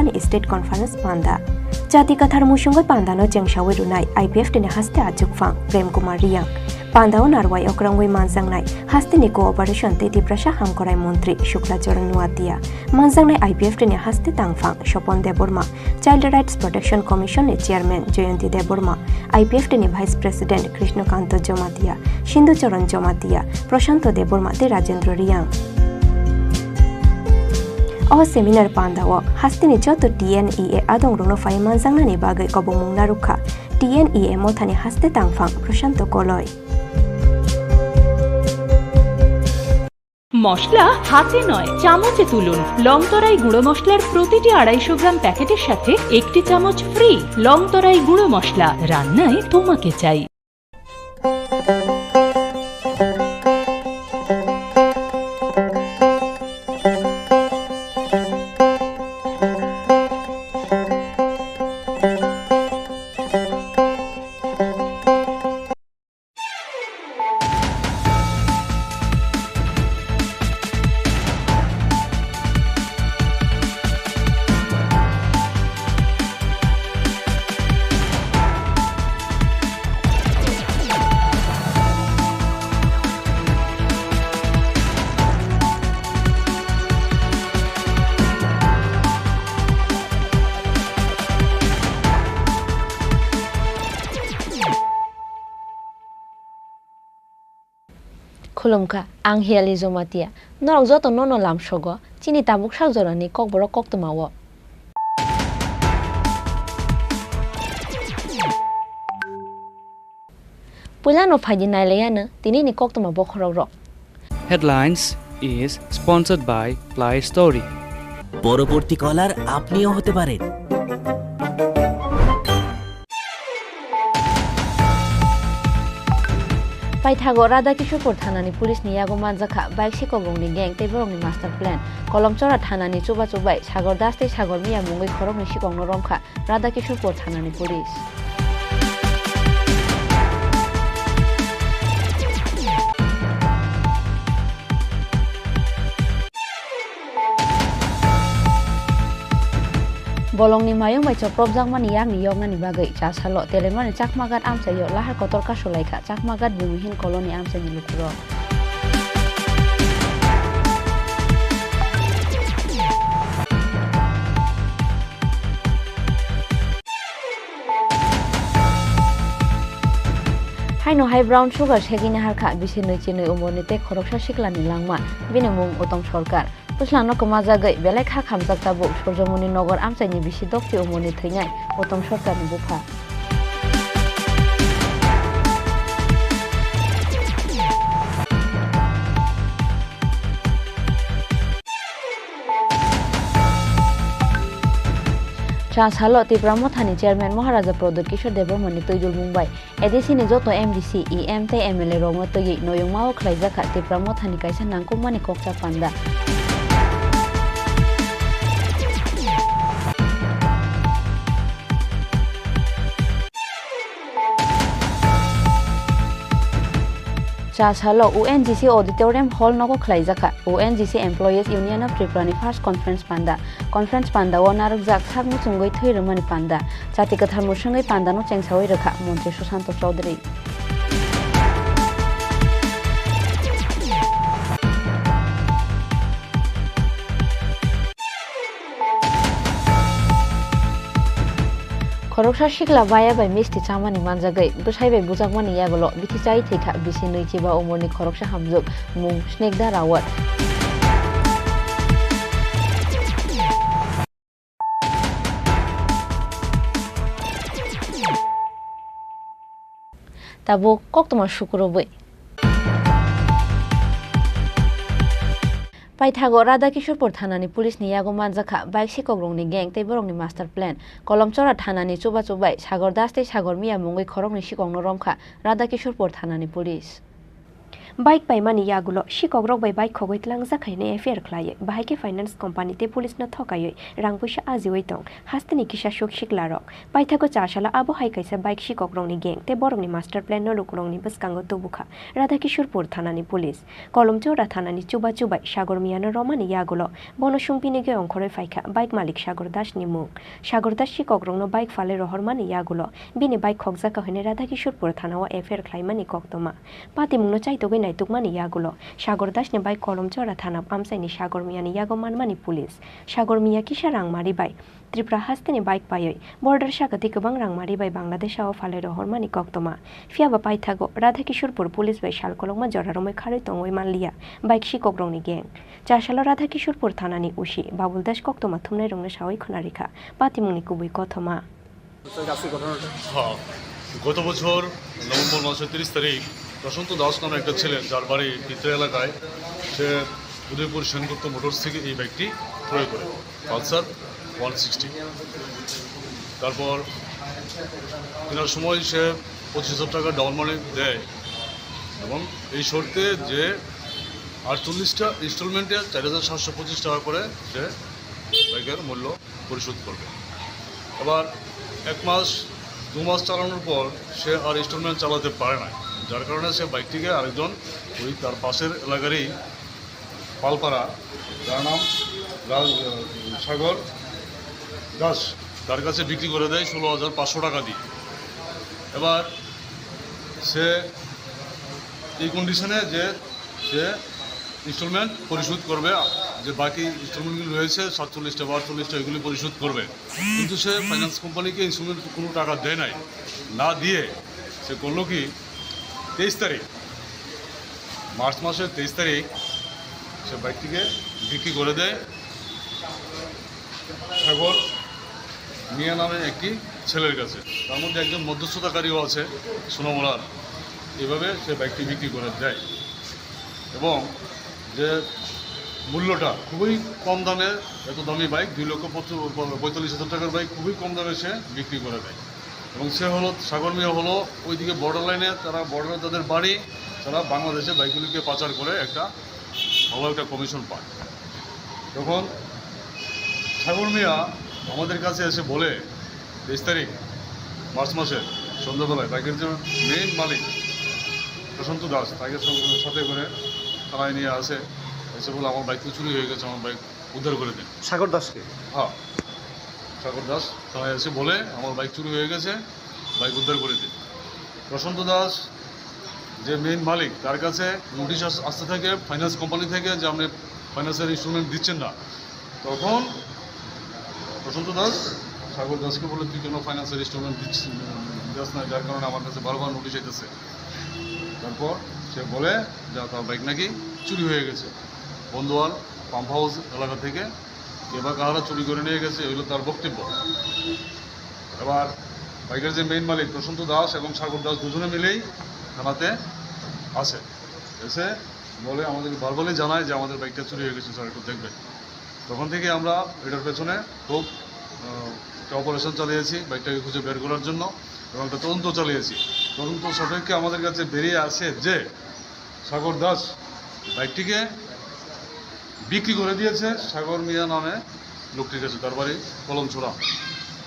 ni state conference panda jati kathar musungoi panda no jengsawi runai IPF tini haste ajukfang Prem Kumar Riang panda o narwai okrangoi manjangnai haste ni cooperation teti prasha hamkorai mantri Shukla Charan Nuatia manjangnai IPF tini haste tangfang Shopon Deborma Child Rights Protection Commission ni chairman Jayanti Deborma IPF tini vice president Krishnakanto Jomatia Sindhu Charan Jomatia Prashanto Deborma te Rajendra Riang o seminar panda o hastini joto TNEA adong rungno fai manjangna ni bagai kobomung narukha TNEA mothani haste tangfang Prashanto Koloi মশলা হাতে নয় চামচে তুলুন লংতরাই গুঁড়ো মশলার প্রতিটি 250 গ্রাম প্যাকেটের সাথে একটি চামচ ফ্রি লংতরাই গুঁড়ো মশলা রান্নায় তোমাকে চাই Khulumka ang hiali zomatia norok joto nono lamsogo chini tabuk sagjorani kokborok koktomawo Pulano phaji naileyana tini ni koktoma bokhorok Headlines is sponsored by Play Story পরবর্তী কলার আপনিও হতে পারেন Paithago Radha Kishore Thanani Police ni yago manjakha bike sikogrongni gang teborongni master plan Kolomchora Thanani chuba chubai Sagor Das te Sagor Miya Mungoi Khorokni sikongno romkha Radha Kishore Thanani Police Bolongni mayong bai choprop jangmani yakni yognani bagai chasalo telemani chakmagat amsayo lahar kotor kasolaika chakmagat bumihin koloni amsani lukuro Haino high brown sugar shegina harkha bisinoi chinoi umoni te khoroksa siklani langma binimung utom sorkar Puslano kemajagai belai kha khamjak tabu Surjomuni Nogor amsaini bisi dokti umoni thainai utom sorkarni bupha Transhalo Tripura Mothani Chairman Maharaja Prodot Kishore Debormani Toidul Mumbai Edisini joto MDC EM te MLA rongo toyi noyongmao khlaijaka Tripura Mothani kaisa nangkumani kokcha panda Chashalo UNGC Auditorium Hall nogo khlaijaka UNGC Employees Union of Tripura ni first conference panda o narukjak sakmu chungoi thoiromani panda jati kathar musungai panda no chengsawai rakha Montri Sushanto Chaudhary Khoroksa sikla baya bai misti chamani manjagai busai bai bujakmani yagolo bithi chai thikha bisinoi chiba umorni khoroksa hamjuk mung snekda rawat Tabo koktoma shukurobai Paithago Radha Kishore Thanani Police ni yago manjakha bike sikogrongni gang teborongni master plan Kolomchora Thanani chuba chubai Sagor Das te Sagor Miya Mungoi Khorokni sikongno romkha Radha Kishore Thanani Police bike পাইমানি ইয়াগুলো শিকগ্রক বাই bike খগৈ tlangজাখাইনে FIR খ্লায়ে বাহাইকে finance কোম্পানিতে পুলিশনো থকাयै রাং পয়সা আজিওই দं হাস্তেনি কিসা সুখ শিকলারক পাইথাগো চাশালা আবো হাইকাইসা বাইক শিকগ্রংনি গেং তে বরংনি মাস্টার প্ল্যান নলুকরংনি বসকাঙ্গ তবুখা রাধাকিশোরপুর থানানি পুলিশ কলমচৌরা থানানি চুবা চুবাই সাগর মিয়ানো রমানি ইয়াগুলো বনসুংপিনিগে অংখরে ফাইখা বাইক মালিক সাগর দাস নিমুং সাগর দাস শিকগ্রংনো বাইক ফালে রহরমানি ইয়াগুলো বিনি বাইক খগজাকা হইনে রাধাকিশোরপুর থানাও এফিয়ার খ্লাইমানি কক্তমা পাতিমুংনো চাইতগৈ নাইতুকমানি ইয়াগুলো সাগর দাসনে বাই কলমচৌরা থানা আমসাইনি সাগর মিয়ানি ইয়াগো মানমানি পুলিশ সাগর মিয়া কিসা রাংমারি বাই ত্রিপুরা হাস্তেনি বাইক পাयै বর্ডার শাখাতে गोबां রাংমারি বাই বাংলাদেশাও ফালে রহরমানি কক্তমা ফিয়াবা পাইথাগো রাধাকিশোরপুর পুলিশ বাই শালকলংমা জরারমৈ খাरै তংই মানলিয়া বাইক শিকগ্রংনি গেং চাশাল রাধাকিশোরপুর থানানি উশি বাবুল দাস কক্তমা থুমনাই রংনে সাওই খনারিখা পাতিমুংনি কুবুই কথমা গত বছর নভেম্বর মাসের 30 তারিখ প্রশান্ত দাস নামে একটা ছেলে যার বাড়ি ভিতরে এলাকায় সে উদয়পুর সেনগুপ্ত মোটরস থেকে এই বাইকটি ক্রয় করে পালসার 160। তারপর কেনার সময় সে 25,000 টাকা ডাউন মানি দেয় এবং এই শর্তে যে 48টা ইনস্টলমেন্টে 4,725 টাকা করে সে বাইকের মূল্য পরিশোধ করবে। এবার 1 মাস 2 মাস চালানোর পর সে আর ইনস্টলমেন্ট চালাতে পারে না, যার কারণে সে বাইকটিকে আরেকজন ওই তার পাশের এলাকারই পালপাড়া, যার নাম সাগর দাস, তার কাছে বিক্রি করে দেয় 16,500 টাকা দিয়ে। এবার সে এই কন্ডিশনে যে সে ইনস্টলমেন্ট পরিশোধ করবে, যে বাকি ইনস্টলমেন্টগুলি রয়েছে 47টা বা 48টা এগুলি পরিশোধ করবে, কিন্তু সে ফাইন্যান্স কোম্পানিকে ইনস্টলমেন্ট কোনো টাকা দেয় নাই। না দিয়ে সে করলো কি 23 তারিখ মার্চ মাসের 23 তারিখ সে বাইকটিকে বিক্রি করে দেয় সাগর মিয়া নামে একটি ছেলের কাছে। তার মধ্যে একজন মধ্যস্থতাকারীও আছে সোনামুড়ার। এভাবে সে বাইকটি বিক্রি করে দেয় এবং যে মূল্যটা খুবই কম দামে, এত দামি বাইক 2,45,000 টাকার বাইক খুবই কম দামে সে বিক্রি করে দেয়। এবং সে হলো সাগর মিয়া হলো ওইদিকে বর্ডার লাইনে, তারা বর্ডারে তাদের বাড়ি, তারা বাংলাদেশে বাইকগুলিকে পাচার করে একটা ভালো একটা কমিশন পায়। তখন সাগর মিয়া আমাদের কাছে এসে বলে 23 তারিখ মার্চ মাসে সন্ধ্যাবেলায় বাইকের যে মেইন মালিক প্রশান্ত দাস তাকে সাথে করে থানায় নিয়ে আসে, এসে বলে আমার বাইক তো চুরি হয়ে গেছে, আমার বাইক উদ্ধার করে দিন। সাগর দাসকে? হ্যাঁ, সাগর দাস থানায় এসে বলে আমার বাইক চুরি হয়ে গেছে, বাইক উদ্ধার করে দিন। প্রশান্ত দাস যে মেইন মালিক, তার কাছে নোটিশ আসতে থাকে ফাইন্যান্স কোম্পানি থেকে যে আপনি ফাইন্যান্সের ইনস্টলমেন্ট দিচ্ছেন না। তখন প্রশান্ত দাস সাগর দাসকে বলে তুই কেন ফাইন্যান্সের ইনস্টলমেন্ট দিচ্ছিস না, যার কারণে আমার কাছে বারবার নোটিশ আইতেছে। তারপর সে বলে যে তার বাইক নাকি চুরি হয়ে গেছে, বন্ধুয়াল পাম্প হাউস এলাকা থেকে কে বা কাহারা চুরি করে নিয়ে গেছে, এগুলো তার বক্তব্য। এবার বাইকের যে মেইন মালিক প্রশান্ত দাস এবং সাগর দাস দুজনে মিলেই থানাতে আসে, এসে বলে আমাদের বারবারই জানায় যে আমাদের বাইকটা চুরি হয়ে গেছে, স্যার একটু দেখবেন। তখন থেকে আমরা এটার পেছনে খুব একটা অপারেশন চালিয়েছি বাইকটাকে খুঁজে বের করার জন্য এবং একটা তদন্ত চালিয়েছি। তদন্ত সাপেক্ষে আমাদের কাছে বেরিয়ে আসে যে সাগর দাস বাইকটিকে বিক্রি করে দিয়েছে সাগর মিয়া নামে লোকটির কাছে, তার বাড়ি কলমছড়া,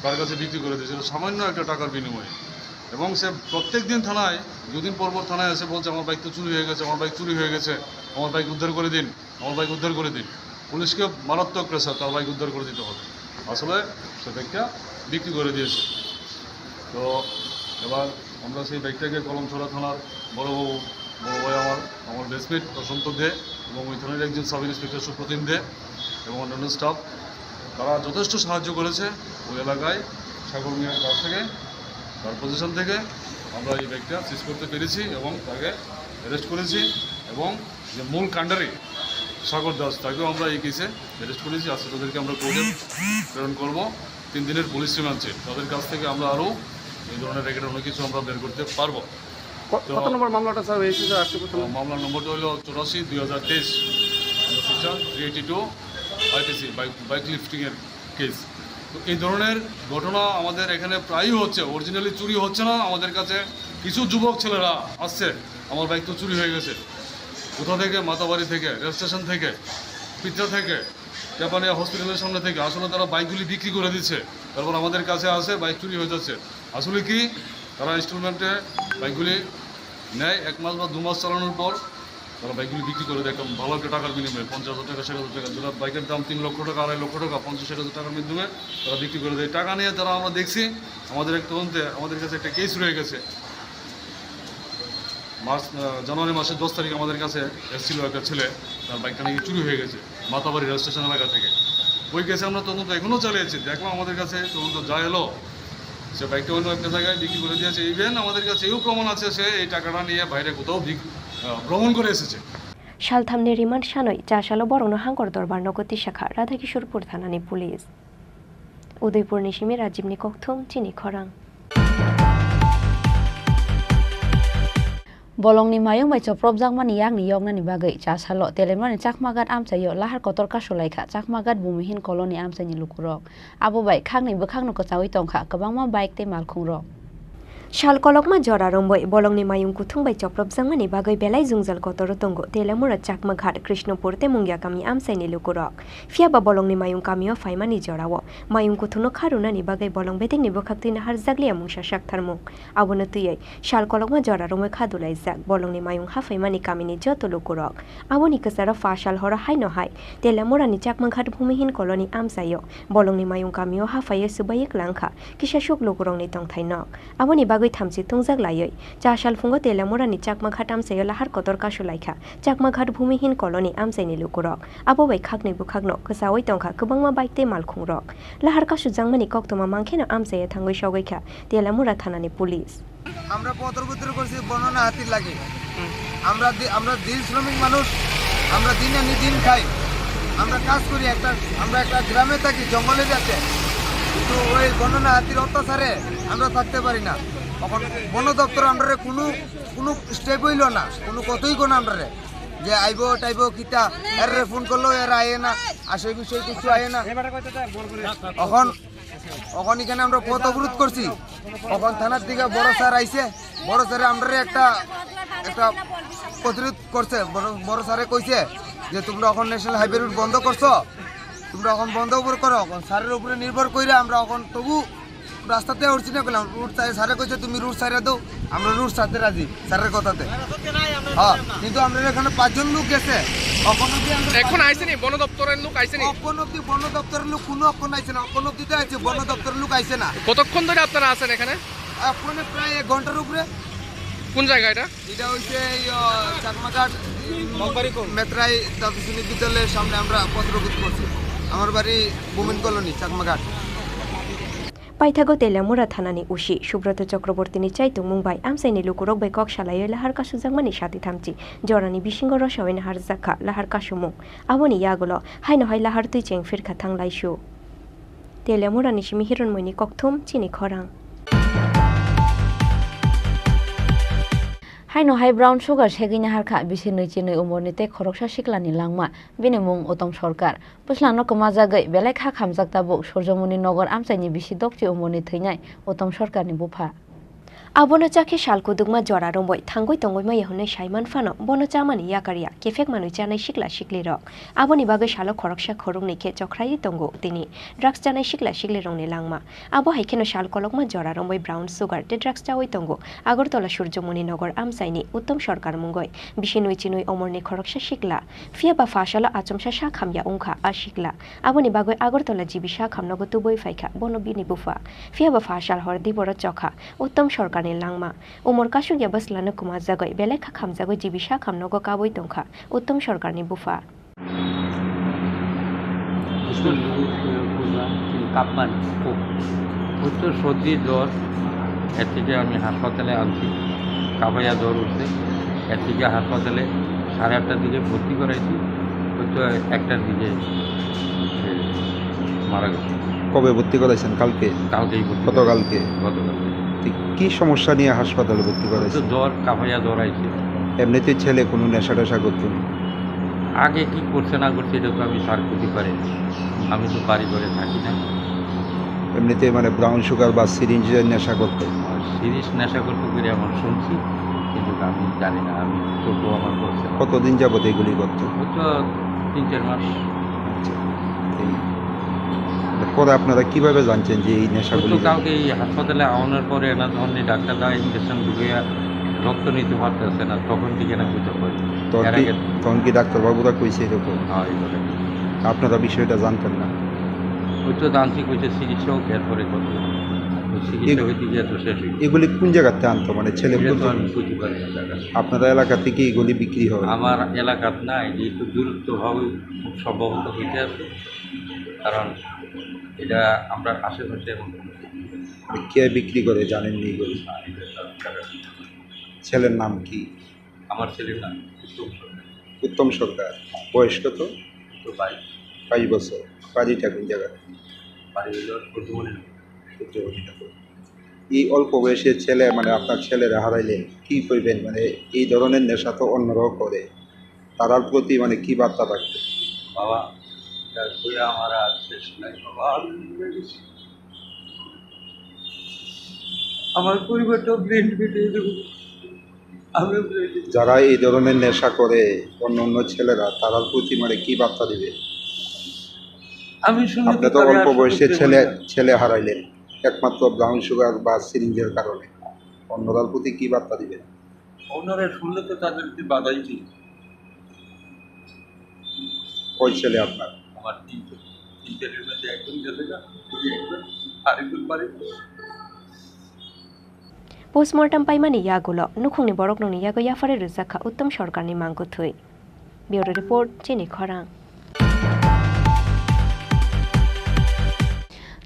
তার কাছে বিক্রি করে দিয়েছিল সামান্য একটা টাকার বিনিময়ে। এবং সে প্রত্যেক দিন থানায়, দুদিন পর পর থানায় এসে বলছে আমার বাইক তো চুরি হয়ে গেছে, আমার বাইক চুরি হয়ে গেছে, আমার বাইক উদ্ধার করে দিন, আমার বাইক উদ্ধার করে দিন। পুলিশকে মারাত্মক প্রেসার তার বাইক উদ্ধার করে দিতে হবে। আসলে সে বাইকটা বিক্রি করে দিয়েছে। তো এবার আমরা সেই বাইকটাকে কলমছড়া থানার বড় ভাই আমার বেসমেট প্রশান্ত দে এবং ওই থানার একজন সাব ইন্সপেক্টর সুপ্রতিম দে এবং অন্যান্য স্টাফ, তারা যথেষ্ট সাহায্য করেছে ওই এলাকায় সাগর মিয়ার কাছ থেকে, তার পজিশন থেকে আমরা এই বাইকটা সিজ করতে পেরেছি এবং তাকে অ্যারেস্ট করেছি। এবং যে মূল কাণ্ডারি সাগর দাস তাকেও আমরা এই কেসে অ্যারেস্ট করেছি। আজকে তাদেরকে আমরা কোর্টে প্রেরণ করবো 3 দিনের পুলিশ রিমান্ডে। তাদের কাছ থেকে আমরা আরও এই ধরনের রেকেটের অনেক কিছু আমরা বের করতে পারবো। কত নম্বর মামলাটা স্যার হয়েছে? মামলার নম্বরটা হলো 84/2023 সেকশন 382 IPC বাইক লিফটিংয়ের কেস। তো এই ধরনের ঘটনা আমাদের এখানে প্রায়ই হচ্ছে। অরিজিনালি চুরি হচ্ছে না, আমাদের কাছে কিছু যুবক ছেলেরা আসছে আমার বাইক তো চুরি হয়ে গেছে, কোথা থেকে, মাতাবাড়ি থেকে, রেল স্টেশন থেকে, পিত্রা থেকে, জাপানিয়া হসপিটালের সামনে থেকে আসলে তারা বাইকগুলি বিক্রি করে দিচ্ছে। তারপর আমাদের কাছে আসে বাইক চুরি হয়ে যাচ্ছে। আসলে কি তারা ইনস্টলমেন্টে বাইকগুলি নেয়, 1 মাস বা 2 মাস চালানোর পর তারা বাইকগুলি বিক্রি করে দেয় একটা ভালো একটা টাকার বিনিময়ে, 50,000 টাকা, 60,000 টাকা। যেটা বাইকের দাম 3 লক্ষ টাকা, 2.5 লক্ষ টাকা, 50-60,000 টাকার মাধ্যমে তারা বিক্রি করে দেয়। টাকা নিয়ে তারা আমরা দেখছি আমাদের এক তদন্তে আমাদের কাছে একটা কেস রয়ে গেছে। জানুয়ারি মাসের 10 তারিখ আমাদের কাছে এসেছিল একটা ছেলে, তার বাইকটা নাকি চুরি হয়ে গেছে মাতাবাড়ি রেল স্টেশন এলাকা থেকে। ওই কেসে আমরা তদন্ত এখনও চালিয়েছি। দেখলাম আমাদের কাছে তদন্ত যা এলো, সে বাইকটা অন্য একটা জায়গায় বিক্রি করে দিয়েছে। ইভেন আমাদের কাছে এও প্রমাণ আছে সে এই টাকাটা নিয়ে বাইরে কোথাও ভ্রমণ করে এসেছে। সালথামনি রিমান্ড সানই চাশালো বরণ হাঙ্গর দরবার নগতি শাখা রাধাকিশোরপুর থানানি পুলিশ উদয়পুর নিশিমে রাজীবনি ককথম চিনি খরাং bolongni mayung bai choprop jangmani yakni yognani bagai chasalo telemani chakmagat amchayo lahar kotor kasolaikha chakmagat bumihin koloni amchaini lukurok abo bai khangni bukhangno kochawi tongkha kabangma bike te malkhungrok শালকলকমা জরা রম্বই বলংনি মায়ুং কুথুংবাই চপ্রব জাংমানি বাগৈ বেলাই জুংজাল কতর তঙ্গ তেলামুরা চাকমা ঘাট কৃষ্ণপুর তে মুঙ্গিয়া কামি আমসাইনি লুকুরক ফিয়াবা বলংনি মায়ুং কামিও ফাইমানি জরাও মায়ুং কুথুনো খারুনানি বাগৈ বলং bathing নিবো খাকতি নাহার জাগলিয়া মুংসা শাকথার মুং আবনো তুইयै শালকলকমা জরা রম্বই খাদুলাই জাক বলংনি মায়ুং হাফাইমানি কামিনি যত লুকুরক আবনি কসারা ফাশাল হরা হাই নহাই তেলামুরানি চাকমা ঘাট ভূমিহীন কলনি আমসাইও বলংনি মায়ুং কামিও হাফাইয়ে সুবাইক লাংখা কিসাসুক লুকুরংনি তংথাইনক আবনি বাগৈ থামছি তুংজাক লাयै চাশাল ফুঙ্গ তেলামুরানি চাকমা ঘাট আমসাইও লাহার কতর কাসুলাইখা চাকমা ঘাট ভূমিহীন কলনি আমসাইনি লুকুরক আবো bai khakni bukhagno khasawai tongkha kubangma baikte malkhungrok lahar kasu jangmani koktoma mangkhena amsaye thangoi sogoi kha telamura thanani police আমরা পত্রপত্র করছি বর্ণনা হাতির লাগে আমরা দিন শ্রমিক মানুষ আমরা দিন আনি দিন খাই আমরা কাজ করি আমরা একটা গ্রামে থাকি জঙ্গলে যাচ্ছে কিন্তু ওই বর্ণনা হাতির অত্যাচারে আমরা থাকতে পারি না এখন বন দপ্তর আমরা কোনো স্টেপ হইল না কোনো কথাই কোনো আমরা যে আইব টাইব কিতা এর ফোন করলো এর আয়ে না আসে বিষয় কিছু আয়ে না এখন এখানে আমরা পথ অবরোধ করছি এখন থানার দিকে বড় স্যার আইছে বড় স্যারে আমরা একটা প্রতিরোধ করছে বড় স্যারে কইছে যে তোমরা এখন ন্যাশনাল হাইওয়ে রুট বন্ধ করছো তোমরা এখন বন্ধ করো এখন স্যারের উপরে নির্ভর করে আমরা এখন তবু রাস্তাতে উঠছি না পেলাম রুট স্যারে কইছে তুমি রুট সাইডে দাও আমরা রুট সাথে রাজি স্যারের কথাতে হ্যাঁ কিন্তু আমরা এখানে 5 জন লোক গেছে এখন আইছেনি বন দপ্তরের লোক আইছেনি এখন অব্দি বন দপ্তরের লোক কোনো এখন আইছে না এখন অব্দি আইছে বন দপ্তরের লোক আইছে না কতক্ষণ ধরে আপনারা আছেন এখানে এখন প্রায় 1 ঘন্টার উপরে কোন জায়গা এটা হচ্ছে চাকমাঘাট মেত্রাই প্রাথমিক বিদ্যালয়ের সামনে আমরা পত্রপত্র করছি আমার বাড়ি বুমিন কলোনি চাকমাঘাট পাইথাগো তেলামুরা থানানি উশি সুব্রত চক্রবর্তীনি চাইতু মুম্বাই আমসাইনি লুকুরক bai kok shalai lahar kasu jangmani shati thamchi jorani bisingo rosawin har zakha lahar kasumu aboni yagulo haino hai lahar tui cheng firkha thanglai shu Teliamura নিশিমি হিরণময়নি ককথম চিনি খরাং haino hai brown sugar segina harkha bisinoi chinoi umorni te khoroksa siklani langma bini mung otom sarkar puslano kamajagai belai kha khamjak tabo sorjomuni nogor amchaini bisi dokti umorni theinai otom sarkarni bufa abono chakhe shalkudugma jora romboi thangoi tongoi mai honne saiman fano bono chamani yakaria kefek manui chanai sikla sikli rok aboni bagai shalo khoroksa khorungni ke chokrai tongo tini drugs chanai sikla sikli rongni langma abo haikeno shalkolokma jora romboi brown sugar te drugs chawai tongo agortola surjomuni nogor amsaini uttom sarkar mungoi bisinoi chinoi omorni khoroksa sikla fia ba fashala achomsa sha khamya ungkha asikla aboni bagai agortola jibisha khamnogo tuboi faikha bono bini bufa fia ba fashal hordi boro chokha uttom sarkar langma umor kasugya baslano kuma jagoi belekha khamjagoi jibisha khamnogo kaboi tongkha uttom sarkarni bufa Kappan উচ্চ সর্দি জ্বর এর থেকে আমি হাসপাতালে আনছি কাপাইয়া জ্বর উঠছে এর থেকে হাসপাতালে 8:30টার দিকে ভর্তি করাইছি হয়তো 1টার দিকে মারা গেছে কবে ভর্তি করাইছেন কালকেই গতকালকে কি সমস্যা নিয়ে হাসপাতালে ভর্তি করাইছেন জ্বর কাপাইয়া জ্বর আইছে এমনিতে ছেলে কোনো নেশা টেশা করতো আগে কি করছে না করছে এটা তো আমি সার করতে পারি আমি তো বাড়ি ঘরে থাকি না এমনিতে মানে ব্রাউন সুগার বা সিরিঞ্জের নেশা করতো সিরিজ নেশা করতে করে এমন শুনছি কিন্তু আমি জানি না, আমি চোখও আমার করছে না। কতদিন যাবত এগুলি করতো? হয়তো 3-4 মাস। পরে আপনারা কিভাবে জানছেন যে এই নেশাগুলি? তো কাউকে এই হাসপাতালে আনার পরে না যখন এই ডাক্তাররা ইঞ্জেকশন ঢুকিয়া রক্ত নিতে পারতেছে না, তখন থেকে না বুঝতে পারি। তখন কি ডাক্তারবাবুরা কইছে এরকম? হ্যাঁ, এইভাবে আপনারা বিষয়টা জানতেন না? ওই তো জানছি, কইছে চিকিৎসা হোক, এরপরে কত চিকিৎসা হইতে গিয়ে তো শেষ হয়ে এগুলি কোন জায়গাতে আনতো, মানে ছেলে? আমি বুঝতে পারি না জায়গা। আপনাদের এলাকা থেকে এগুলি বিক্রি হয়? আমার এলাকার না, এই একটু দূরত্বভাবে খুব সম্ভবত হইতে আছে, কারণ এটা আমরা আশেপাশে এমন কে বিক্রি করে জানেননি এগুলি? ছেলের নাম কি? আমার ছেলের নাম উত্তম সরকার। বয়স কত? তো 22 বছর। বাড়িটা কোন জায়গায়? বাড়ি হইল বর্ধমানে। এই অল্প বয়সের ছেলে, মানে আপনার ছেলেরা হারাইলে কি করবেন? মানে এই ধরনের নেশা তো অন্যরাও করে, তারার প্রতি মানে কি বার্তা থাকবে? বাবা আমার আর শেষ নাই বাবা, আমার পরিবারটাও ব্রেন ফেটে দেবো। যারা এই ধরনের নেশা করে অন্য অন্য ছেলেরা, তারার প্রতি মানে কি বার্তা দিবে? আমি আপনি তো অল্প বয়সের ছেলে হারাইলেন একমাত্র ব্রাউন সুগার বা সিরিঞ্জের কারণে, অন্যরার প্রতি কি বার্তা দিবেন? ওনারা শুনলে তো তাদেরকে বাধাই দিই। ওই ছেলে আপনার? আমার তিনটের মধ্যে একজন গেছে না, আরেকজন বাড়ি। पोस्टमर्टम पाइमानि यागुलो नुखुंनि बरकनंनि यागो याफारे रुजाखा उत्तम सरकारनि मांगुथुइ। ब्यूरो रिपोर्ट चिनी खरां।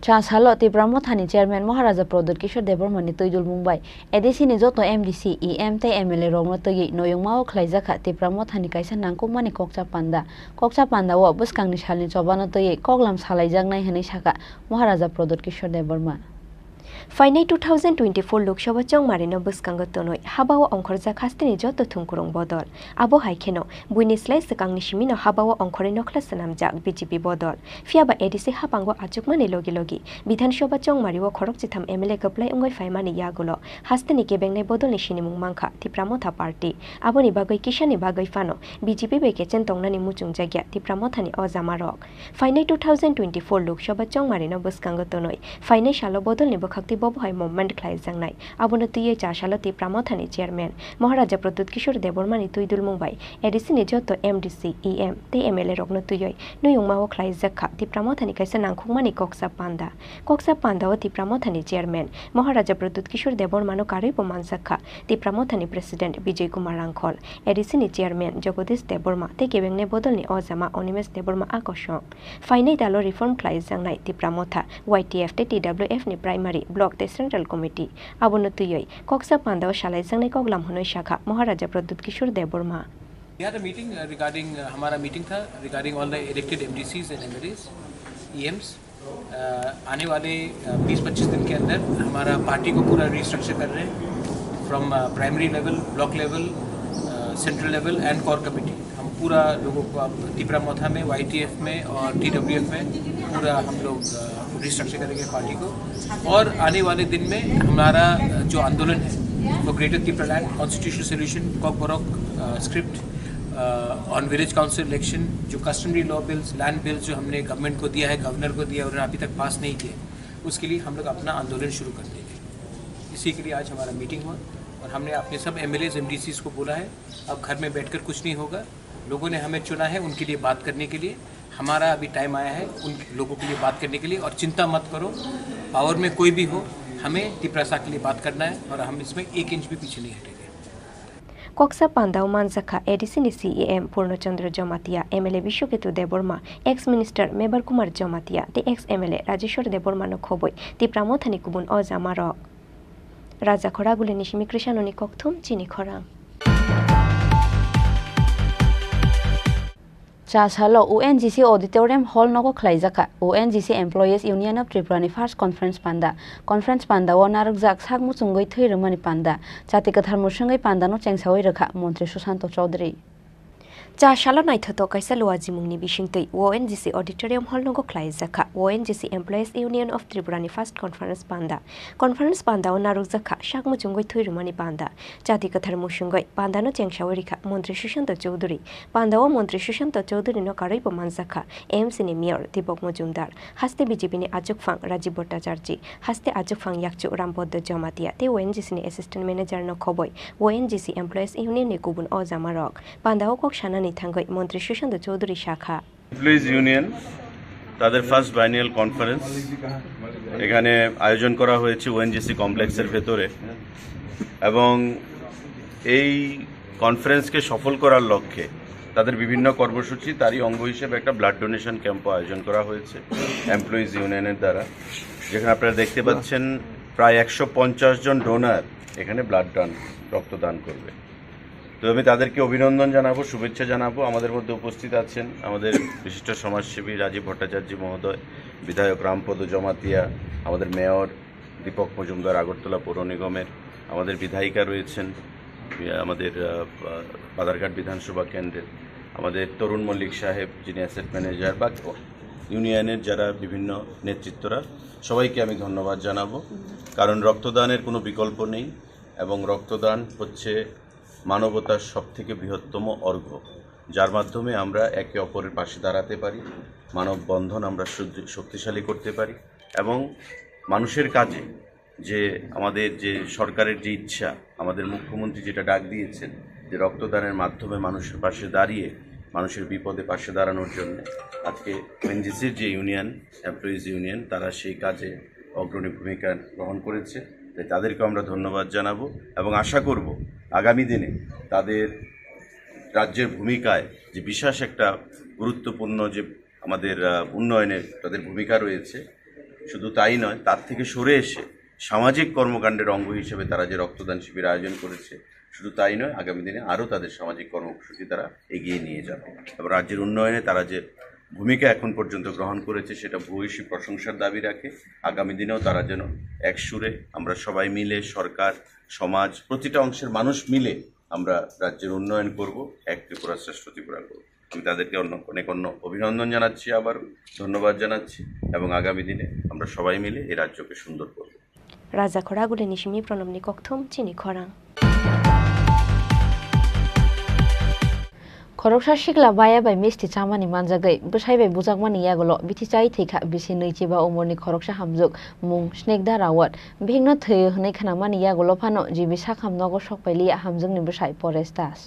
চাঁচালো ত্রিপুরা থানি চেয়ারম্যান মহারাজা প্রদোত কিশোর দেববর্মানি তৈদুল মুম্বাই এডিসিনি যত এমডিসি ইএম তে এমএলএ রংনো তৈই নয়ংমাও খ্লাইজাখা ত্রিপুরা থানি কাইসা নাংকুমানি ককচা পান্ডা ও বসকাंनि सालनि चबानो तैयै कगलाम सालायजांनाय हनै साखा महाराजा प्रदोत किशोर देबबर्मा। फाइनाय 2024 लोकसभा चौमारिनो बसकांगो तनय हाबाओ अंखरजा खास्तिनि जत थुंखुरं बदल आबो हाइखेनो बुइनिस्लाय सकांनि सिमिनो हाबाओ अंखरे नखला सनामजाक बीजेपी बदल फियाबा एडिसि हाबांगो आजुकमानि लगे लगे विधानसभा चौमारिओ खरक चिथाम एमएलए गप्लाय अंगय फाइमानि यागुलो हास्तिनि केबेंनाय बदलनि सिनिमुं मांखा तिप्रामथा पार्टी आबोनि बागै किसानि बागै फानो बीजेपी बेकेचेन तंगनानि मुचुं जायगा तिप्रामथानि अजामारक फाइनाय 2024 लोकसभा चौमारिनो बसकांगो तनय फाइनाय सालो बदलनि बखाक्ति बबहाय मुभमेंट ख्लाइजांनाय आबोनो तुयै चाशालो तिप्रामथानि चेयरमैन महाराजा प्रदोत किशोर देबबर्मानि तुइदुल मुंबाई एडिसिनि जत एमडिसि इएम ते एमएलए रगनो तुयै नुयुंमाओ ख्लाइजाखा तिप्रामथानि काइसा नांखुंमानि कक्सा पान्दा ओ तिप्रामथानि चेयरमैन महाराजा प्रदोत किशोर देबबर्मानो कारिबो मानसाखा तिप्रामथानि प्रेसिडेंट विजय कुमार रांखल एडिसिनि चेयरमैन जगदीश देबबर्मा ते केबेंनाय बदलनि अजामा अनिमेश देबबर्मा आकर्षण फाइनाय दालो रिफर्म ख्लाइजांनाय तिप्रामथा वाइटिएफ ते टीडब्ल्यूएफ नि प्राइमारी ब्लक ते सेंट्रल कमिटी आबोनो तुयै कक्सा पान्दाव सालायजांनाय कगलाम हनय शाखा Maharaja Pradyot Kishore Debbarma. We had a meeting regarding हमारा मीटिंग था regarding all the elected MDCs and MLAs, EMs. आने वाले 20-25 दिन के अंदर हमारा पार्टी को पूरा रिस्ट्रक्चर कर रहे हैं from primary level, block level, central level and core committee. हम पूरा लोगों को अब तिप्रामथा में, YTF में और TWF में पूरा हम लोग रिस्ट्रक्चर करेंगे पार्टी को। और आने वाले दिन में हमारा जो आंदोलन है वो greater Tripura land constitutional solution, Kokborok script on village council election, जो customary law bills, land bills जो हमने गवर्नमेंट को दिया है, गवर्नर को दिया, उन्होंने अभी तक पास नहीं किए, उसके लिए हम लोग अपना आंदोलन शुरू कर देंगे। इसी के लिए आज हमारा मीटिंग हुआ और हमने अपने सब MLAs MDCs को बोला है अब घर में बैठकर कुछ नहीं होगा, लोगों ने हमें चुना है उनके लिए बात करने के लिए, हमारा अभी टाइम आया है उन लोगों के लिए बात करने के लिए। और चिंता मत करो, पावर में कोई भी हो, हमें तिप्रासा के लिए बात करना है और हम इसमें 1 इंच भी पीछे नहीं हटेंगे। कक्सा पान्दाव मानसाखा एडिसिनि CM Purnachandra Jamatia MLA Bishwaketu Debbarma ex minister Mevar Kumar Jamatia ते एक्स एमएलए राजेश्वर देबबर्मानो खबै तिप्रामथानि गुबुन अजामारक राजा खरागुलिनि सिमि कृष्णानि कक्थुम चिनी खरां। चासालो ONGC ऑडिटोरियम हॉल नगो ख्लाइजाखा ONGC एम्प्लॉयीज यूनियन ऑफ त्रिपुरानि फर्स्ट कॉन्फ्रेंस पान्दा व नारकजाक साक मुचुंगै थैरमानि पान्दा जाति कथार मुसुंगै पान्दानो चेंसावै रखा मंत्री Sushant Chaudhary. Cha shala naithoto kaisa luajimungni bisingtei ONGC Auditorium Hall nogo khlaijaka ONGC Employees Union of Tripura ni first conference panda o narukjaka sakmuchungoi thuirumani panda jati kathar musungoi panda no chengsawrika Mantri Sushant Chowdhury panda o Mantri Sushant Chowdhury no karoi pomanjaka AMC ni Mayor Deepak Mujumdar haste BJP ni Ajukphang Rajiv Bhattacharya haste Ajukphang Yakchu Rampoddo Jamatia te ONGC ni Assistant Manager no khoboi ONGC Employees Union ni kubun o jamarok panda o kok shana থাঙ্গই মন্ত্রী সুশান্ত চৌধুরী শাখা employees union তাদের first বাইনিয়াল conference এখানে আয়োজন করা হয়েছে ONGC কমপ্লেক্সের ভেতরে এবং এই কনফারেন্সকে সফল করার লক্ষ্যে তাদের বিভিন্ন কর্মসূচি তারই অঙ্গ হিসেবে একটা ব্লাড ডোনেশন ক্যাম্পও আয়োজন করা হয়েছে এমপ্লয়িজ ইউনিয়নের দ্বারা যেখানে আপনারা দেখতে পাচ্ছেন প্রায় 150 জন ডোনার এখানে রক্তদান করবে তো আমি তাদেরকে অভিনন্দন জানাবো শুভেচ্ছা জানাবো আমাদের মধ্যে উপস্থিত আছেন আমাদের বিশিষ্ট সমাজসেবী রাজীব ভট্টাচার্য মহোদয় বিধায়ক রামপদ জমাতিয়া আমাদের মেয়র দীপক মজুমদার আগরতলা পৌর নিগমের আমাদের বিধায়িকা রয়েছেন আমাদের বাদারঘাট বিধানসভা কেন্দ্রের আমাদের তরুণ মল্লিক সাহেব যিনি অ্যাসেট ম্যানেজার বা ইউনিয়নের যারা বিভিন্ন নেতৃত্বরা সবাইকে আমি ধন্যবাদ জানাবো কারণ রক্তদানের কোনো বিকল্প নেই এবং রক্তদান হচ্ছে মানবতার সবথেকে বৃহত্তম অর্ঘ্য যার মাধ্যমে আমরা একে অপরের পাশে দাঁড়াতে পারি মানববন্ধন আমরা শক্তিশালী করতে পারি এবং মানুষের কাজে যে আমাদের যে সরকারের যে ইচ্ছা আমাদের মুখ্যমন্ত্রী যেটা ডাক দিয়েছেন যে রক্তদানের মাধ্যমে মানুষের পাশে দাঁড়িয়ে মানুষের বিপদে পাশে দাঁড়ানোর জন্য আজকে এনজিসির যে ইউনিয়ন এমপ্লয়িজ ইউনিয়ন তারা সেই কাজে অগ্রণী ভূমিকা গ্রহণ করেছে তাই তাদেরকে আমরা ধন্যবাদ জানাবো এবং আশা করব আগামী দিনে তাদের রাজ্যের ভূমিকায় যে বিশেষ একটা গুরুত্বপূর্ণ যে আমাদের উন্নয়নের তাদের ভূমিকা রয়েছে শুধু তাই নয় তার থেকে সরে এসে সামাজিক কর্মকাণ্ডের অঙ্গ হিসেবে তারা যে রক্তদান শিবির আয়োজন করেছে শুধু তাই নয় আগামী দিনে আরও তাদের সামাজিক কর্মসূচি তারা এগিয়ে নিয়ে যাবে এবং রাজ্যের উন্নয়নে তারা যে ভূমিকা এখন পর্যন্ত গ্রহণ করেছে সেটা ভূয়সী প্রশংসার দাবি রাখে আগামী দিনেও তারা যেন এক সুরে আমরা সবাই মিলে সরকার সমাজ প্রতিটা অংশের মানুষ মিলে আমরা রাজ্যের উন্নয়ন করব এক ত্রিপুরা শ্রেষ্ঠ ত্রিপুরা করব আমি তাদেরকে অনেক অভিনন্দন জানাচ্ছি আবার ধন্যবাদ জানাচ্ছি এবং আগামী দিনে আমরা সবাই মিলে এই রাজ্যকে সুন্দর করব রাজা খরাগুলে নিশিমি প্রণবনি কক্থম চিনি খরাং Khoroksa sikla baya bai misti chamani manjagai bwsai bai bujakmani yagolo bithi chai theikha bisi noichiba umorni khoroksa hamjuk mung snekda rawat bhingno theu hnai khanamani yagolo phano jibi sakham nogo sokpaili hamjungni bwsai porestas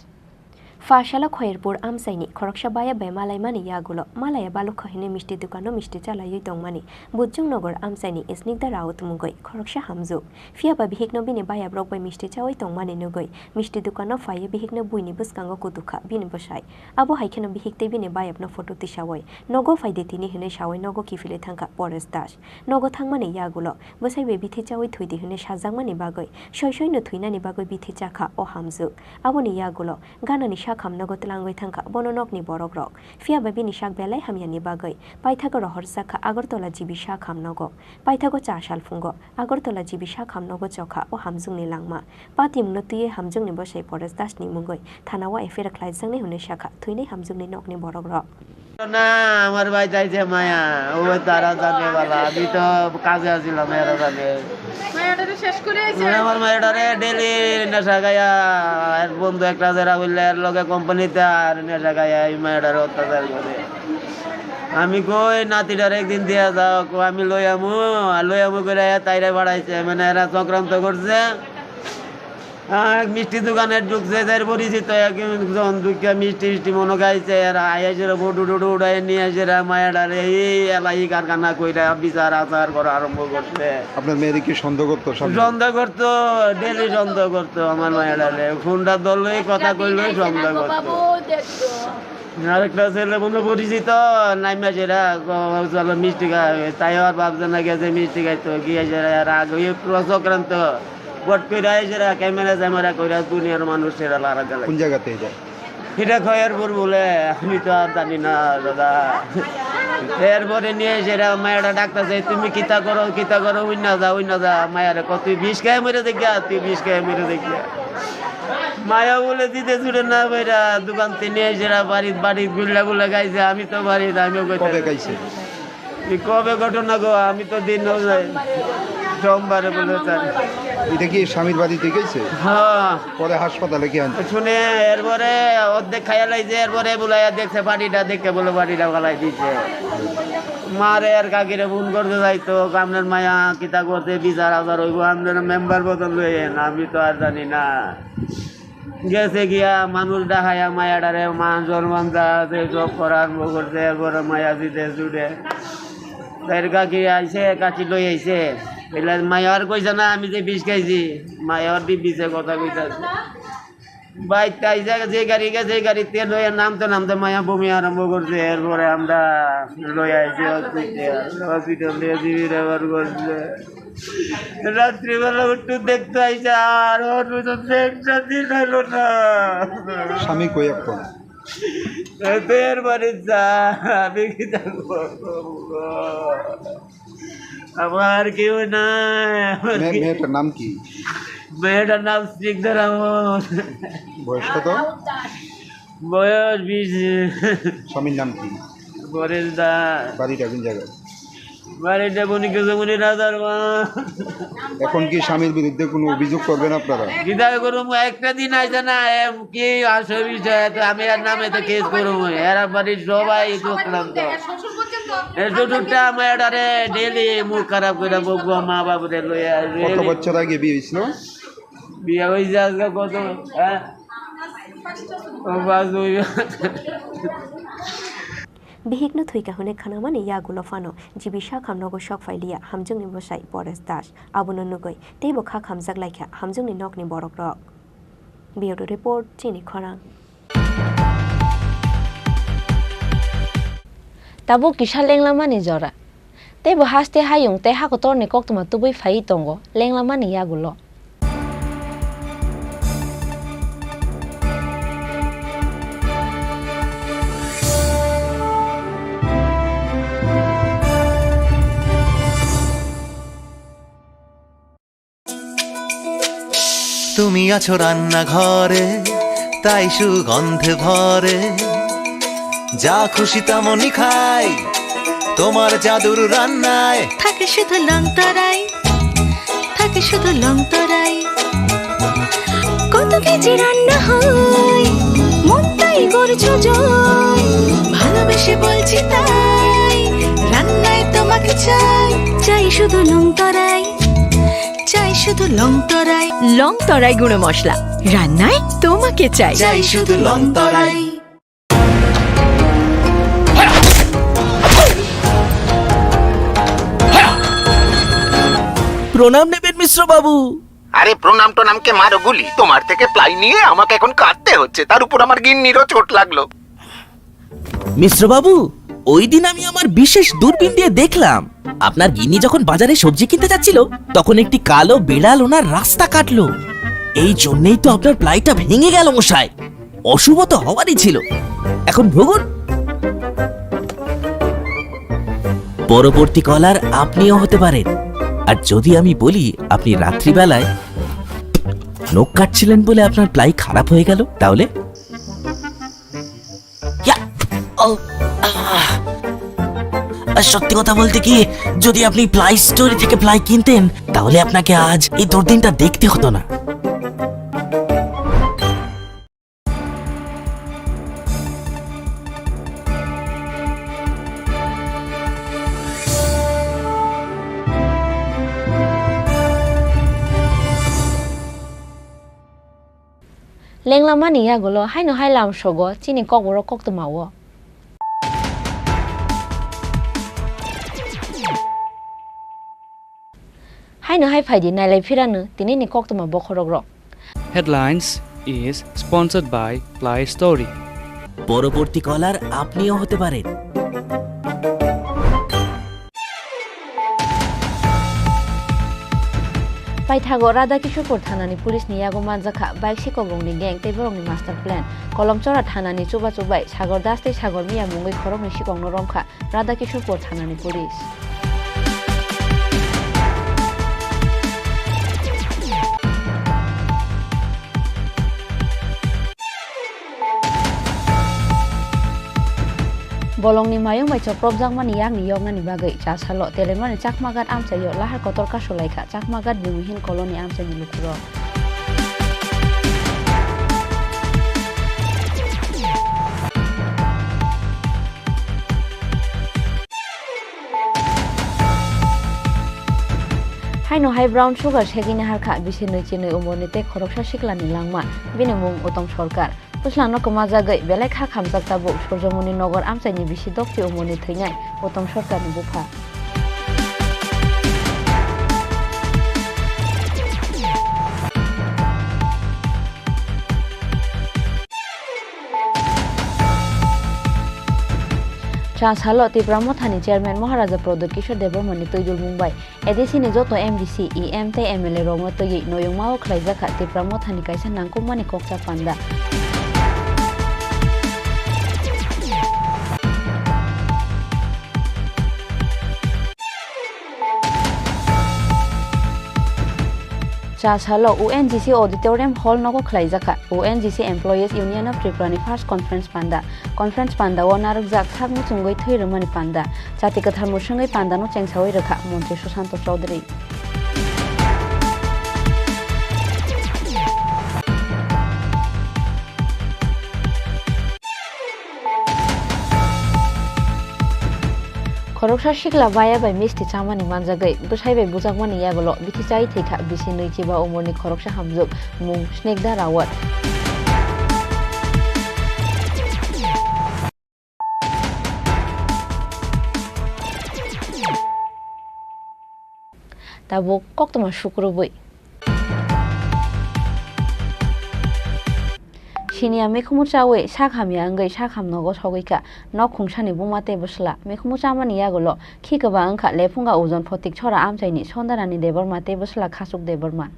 Fashala Khoirpur Amsaini Khoroksa Baya Bai Malaimani Yagulo Malaya Balukha Hine Mishti Dukano Mishti Chalayui Tongmani Bujung Nogor Amsaini Isnigda Raut Mugoi Khoroksa Hamzu Fia Ba Bihikno Bini Baya Brok Bai Mishti Chawai Tongmani Nugoi Mishti Dukano Faya Bihikno Buini Buskango Kuduka Bini Bashai Abo Haikeno Bihikte Bini Baya No Photo Tishawai Nogo Faide Tini Hine Shawai Nogo Kifile Thanka Pores Dash Nogo Thangmani Yagulo Busai Be Bithi Chawai Thuidi Hine Shazangmani Bagoi Shoishoi No Thuinani Bagoi Bithi Chakha O Hamzu Aboni Yagulo Ganani Kham nagot langoi thangka bononok ni borok rok fia babi ni shak belai hamyani bagai paithago rohor sakha agartola jibi shak ham nogo paithago cha sal fungo agartola jibi shak ham nogo chokha o hamjung ni langma patim no tuye hamjung ni bosai pores das ni mungoi thanawa efera khlaijang ni hune shakha thuine hamjung ni nok ni borok rok না আমার ভাই চাইছে মায়া ও তারা জানে বালা আমি তো কাজে আছিলাম মেয়েরা জানে মায়াটারে শেষ করে আইছে আমার মায়াটারে ডেলি নেশা গায়া আর বন্ধু একটা যারা বললে এর লগে কোম্পানিতে আর নেশা গায়া এই মায়াটারে অত্যাচার করে আমি কই নাতিটারে একদিন দিয়া যাও আমি লই আমু করে তাইরে বাড়াইছে মানে এরা চক্রান্ত করছে মিষ্টি দোকানের ঢুকছে যার পরিচিত একজন দুঃখা মিষ্টি মনে গাইছে আর আইসেরা ফটো উড়াই নিয়ে এসেরা মায়াডারে এই এলাই কারখানা কইরা বিচার আচার করা আরম্ভ করছে আপনার মেয়ের কি সন্দেহ করতো ডেলি সন্দেহ করতো আমার মায়াডারে ফোনটা ধরলই কথা কইলই সন্দেহ করতো আরেকটা ছেলে মনে পরিচিত নাইমা সেরা চলো মিষ্টি খায় তাই আর ভাবছে না গেছে মিষ্টি খাইতো গিয়ে রাগ হয়ে পুরো চক্রান্ত বট কইরা এসেরা ক্যামেরা জ্যামেরা কইরা দুনিয়ার মানুষেরা লারা গেল কোন জায়গাতে এটা এটা খয়েরপুর বলে আমি তো আর জানি না দাদা এরপরে নিয়ে এসেরা মায়েরা ডাক্তার তুমি কিতা করো উইনা যা মায়েরা কত তুই বিষ খায় মেরে দেখিয়া মায়া বলে দিতে ছুটে না ভাইরা দোকান থেকে এসে বাড়ি গুল্লা গুলা গাইছে আমি তো বাড়িতে আমিও কবে গাইছে কবে ঘটনা গো আমি তো দিন সোমবারে বলে এটা কি স্বামীর বাড়িতে গেছে হ্যাঁ পরে হাসপাতালে কি আনছে শুনে এরপরে অর্ধেক খাইয়া লাইছে এরপরে বুলাইয়া দেখছে বাড়িটা দেখে বলে বাড়িটা গালাই দিচ্ছে মারে আর কাকিরে ফোন করতে যাইতো আপনার মায়া কিতা করতে বিচার আবার হইব আপনার মেম্বার বদল লইয়েন আমি তো আর জানি না গেছে গিয়া মানুষ দেখাইয়া মায়াটারে মান জন্মান যাতে সব করার করছে এরপরে মায়া দিতে ছুটে তাই কাকি আইসে কাকি লই আইছে মায়ার কইছে না আমি যে বিষ খাইছি মায়ার দিছে কথা কইতাছে বাইক আইসে যে গাড়ি গেছে যে গাড়িতে লইয়া নামতে মায়া বমি আরম্ভ করছে এরপরে আমরা লই আইছি হসপিটাল দিয়ে দিবি রেফার করছে রাত্রিবেলা একটু দেখতে আইসে আর একটা দিন হলো না স্বামী কই এখন তোর বাড়ি যা আমি কি আমার কেউ নাই মেয়েটার নাম কি মেয়েটার নাম স্নিগ্ধা বয়স কত বয়স 20 স্বামীর নাম কি বরেশ দা বাড়িটা কোন জায়গায় বাড়িটা বনিকে রাজার মা এখন কি স্বামীর বিরুদ্ধে কোনো অভিযোগ করবেন আপনারা কিভাবে করবো একটা দিন আছে না কি আসে বিষয় আমি আর নামে তো কেস করবো এরা বাড়ির সবাই করলাম তো শ্বশুরটা আমার ডেলি মুখ খারাপ করে বকবো মা বাবুদের লইয়া কত বছর আগে বিয়ে হয়েছিল বিয়ে হয়েছে আজকে কত হ্যাঁ Bihigno thuika hune khanamani yagulo fano jibisha khamnogo shok failia hamjungni bosai Boris Das abuno nugoi teibo kha khamjak laikha hamjungni nokni borok rok Bureau report Chini Khorang Tabu kisha lenglamani jora teibo haste hayung te hakotor ni koktuma tubui fai tongo lenglamani yagulo তুমি আছো রান্না ঘরে তাই সুগন্ধে ভরে যা খুশি তেমনই খাই তোমার জাদুর রান্নায় থাকে শুধু লংতরাই থাকে শুধু লংতরাই কত কেজি রান্না হয় মন তাই করছো জয় ভালোবেসে বলছি তাই রান্নায় তোমাকে চাই চাই শুধু লংতরাই চাই শুধু লংতরাই লংতরাই গুঁড়ো মশলা রান্নায় তোমাকে চাই চাই শুধু লংতরাই প্রণাম নেবেন মিশ্র বাবু আরে প্রণাম টনামকে মারো গুলি তোমার থেকে প্লাই নিয়ে আমাকে এখন কাটতে হচ্ছে তার উপর আমার গিন্নিরও চোট লাগলো মিশ্র বাবু ওই দিন আমি আমার বিশেষ দূরবীন দিয়ে দেখলাম আপনার গিন্নি যখন বাজারে সবজি কিনতে যাচ্ছিল তখন একটি কালো বিড়াল ওনার রাস্তা কাটলো এই জন্যই তো আপনার প্লাইটা ভেঙে গেল মশাই অশুভ তো হওয়ারই ছিল এখন ভোগুন পরবর্তী কলার আপনিও হতে পারেন আর যদি আমি বলি আপনি রাত্রিবেলায় নখ কাটছিলেন বলে আপনার প্লাই খারাপ হয়ে গেল তাহলে সত্যি কথা বলতে কি যদি আপনি প্লাই স্টোরি থেকে প্লাই কিনতেন তাহলে আপনাকে আজ এই দুর্দিনটা দেখতে হতো না lenglamani yagulo haino hailam shogo chini kokborok koktumawo haino hai phaidi nailai phiranu tinini koktuma bokhorogrok Headlines is sponsored by Play Story. পরবর্তী কলার আপনিও হতে পারেন Paithago Radha Kishore Thanani Police ni yago manjaka bike sikobrongni gang teborongni master plan Kolomchora Thanani chuba chubai Sagor Das tei Sagor Miya mungoi khorokni sikongno romkha Radha Kishore Thanani Police bolongni mayung bai choprop jangmani yakni yognani bagai cha salo telemani chakmagat amchayo lahar kotor kasolaika chakmagat bimuhin koloni amchani lukuro Haino high brown sugar segini harkha bisinoi chinoi umornite khoroksa siklani langma binimung utong sorkar puslano kemajagai belai kha khamjakta bo sorjomuni nogor amchaini bisi dokti umorni theinai utong sorkarni bufa Transhalo Tripura Mothani Chairman Maharaja Prodot Kishore Debormani Toidul Mumbai Edisini Joto MDC EM te MLA Rongo Toyi Noyongmao Khlaijaka Tripura Mothani Kaisa Nangkumani Kokcha Panda Transhalo UNGC Auditorium Hall Nogo Khlaijaka UNGC Employees Union of Tripura ni First Conference Panda Wanaruk Jak Sakmu Chungoi Thirumani Panda Chati Kathar Musungai Panda no Chengsawai Rakha Montri Susanto Chaudhary Khoroksa sikla baya bai misti chamani manjagai busai bai bujakmani yagolo bitichai theikha bisi noichiba umorni khoroksa hamjuk mung snegda rawat tabo koktoma shukrubui Sinia Mekumuchawe Sakhamya Angai Sakham Nogo Sogika no Khungsani Bumate Busla Mekumuchamani Yagolo Kikaba Anka Lefunga Ozon Potik Chora Amchaini Sondarani Debormate Busla Khasuk Deborma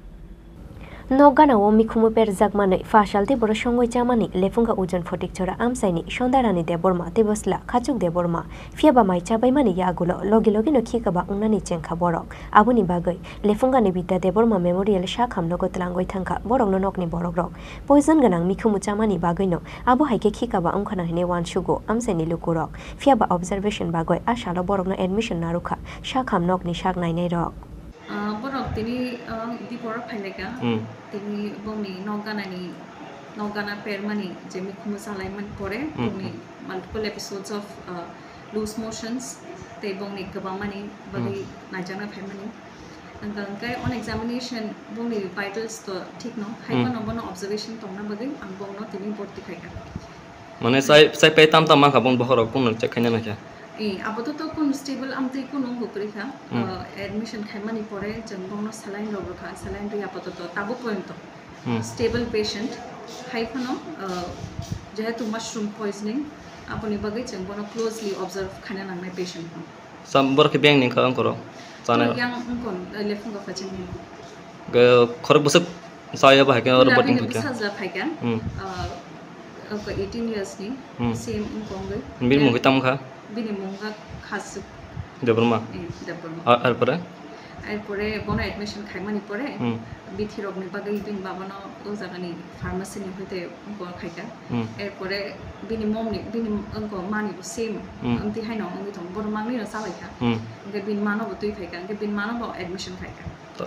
Nogana wo mikhumu per jagmani fashalti boro songoi chamani lefunga ujon photik chora amsaini sondarani deborma tebosla khachuk deborma fiaba maicha baimani yagulo logi logi no khikaba unani chengkha borok abuni bagai lefunga ni bidya deborma memorial shakham nogo tlangoi thangka borok no nokni borok rok poison ganang mikhumu chamani bagai no abo haike khikaba ungkhana hine wan shugo amsaini lukurok fiaba observation bagai ashalo borok no admission narukha shakham nokni shak nainai rok borok tini di borok phaileka tini bongni nogana permani jemi khumusa laiman pore bongni multiple episodes of loose motions te bongni gabamani bagi najana phaimani angkai on examination bongni vitals to thik no haiba no bono observation tongna bagi ang bongno tini borti khaika mane sai pe tam tam ma khabon bohorok kun chekhanya na kya apato to kon stable amte kono hukrikha admission khaimani pore jangbono saline robokha saline ri apato to tabo point stable patient haifano jehetu mushroom poisoning apuni bagai jangbono closely observe khana nangnai patient no sam bor ke beng ning khang koro chana yang kon lefunga phachini ge khorok busuk saya ba ke or boting thukya saja phaikan ko 18 years ni same kongai bir mo kitam kha bini munga khasuk deborma arpore bono admission khaimani pore bithirok ni bagai bin babano o jagani pharmacy ni hoite ko khaika erpore bini mom ni bini angko mani bo same amti haino angi thong bor mangni na salaika ge bin mano bo tui khaika ge bin mano bo admission khaika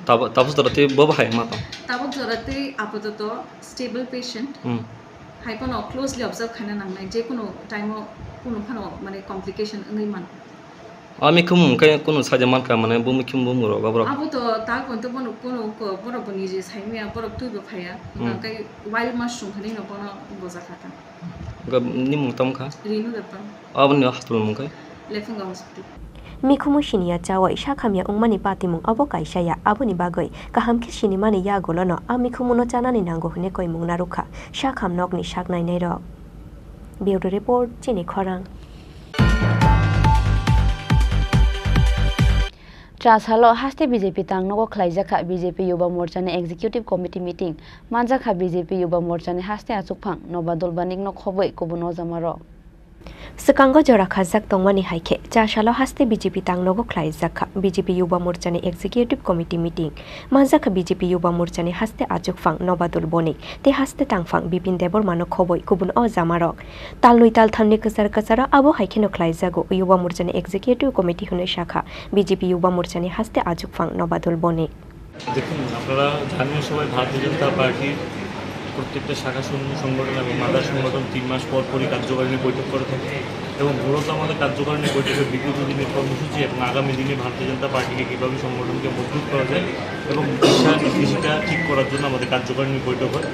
tabo dorate bo ba khai ma tabo dorate apato stable patient haipano closely observe khana nangnai je kono time কোনো Fanon মানে complication নই মান আমি খুম কে কোনো সাজে মান কা মানে বুমি খুম বুম ro babro আবো তো তা কোনতে বনো কোনো বড় বনি যে সাইমিয়া বড় তুইবো ফায়া কাই ওয়াইল্ড মাশরুম খানি ন বনো বজা খাতা নি মুতম খা রিনু দপন abni hospital mung kai লেফুঙ্গা hospital mikhumu shinia chawai shakhamya ungmani patimung abo kaisaya abuni bagai kaham ki shinimani ya golono amikhumu no chanani nango hune koi mungna rukha shakham nokni shaknai nei ro Bureau Report Chini Khorang Transhalo haste BJP tangnogo khlaijaka BJP Yuba Morcha ni Executive Committee meeting manjakha BJP Yuba Morcha ni haste achukphang nobadol banik no khoboi kobuno jamaro Sekango jora khajak tongmani haike chashalo haste BJP tangnogo khlaijaka BJP Yuba Morchani Executive Committee meeting manjaka BJP Yuba Morchani haste ajukfang Nobadul Bonik te haste tangfang Bipin Debor mano khoboi kubun o jamarok talnui tal thamni kasara abo haike no khlaijago Yuba Morchani Executive Committee hune shakha BJP Yuba Morchani haste ajukfang Nobadul Bonik দেখুন আপনারা জানেন সবাই ভারতীয় জনতা party প্রত্যেকটা শাখা সংগঠন এবং mother সংগঠন 3 মাস পর পরই কার্যকারিণী বৈঠক করে থাকে এবং মূলত আমাদের কার্যকারিণী বৈঠকের বিগত দিনের কর্মসূচি এবং আগামী দিনে ভারতীয় জনতা পার্টিকে কীভাবে সংগঠনকে মজবুত করা যায় এবং দিশা নির্দেশিকা ঠিক করার জন্য আমাদের কার্যকারিণী বৈঠক হয়।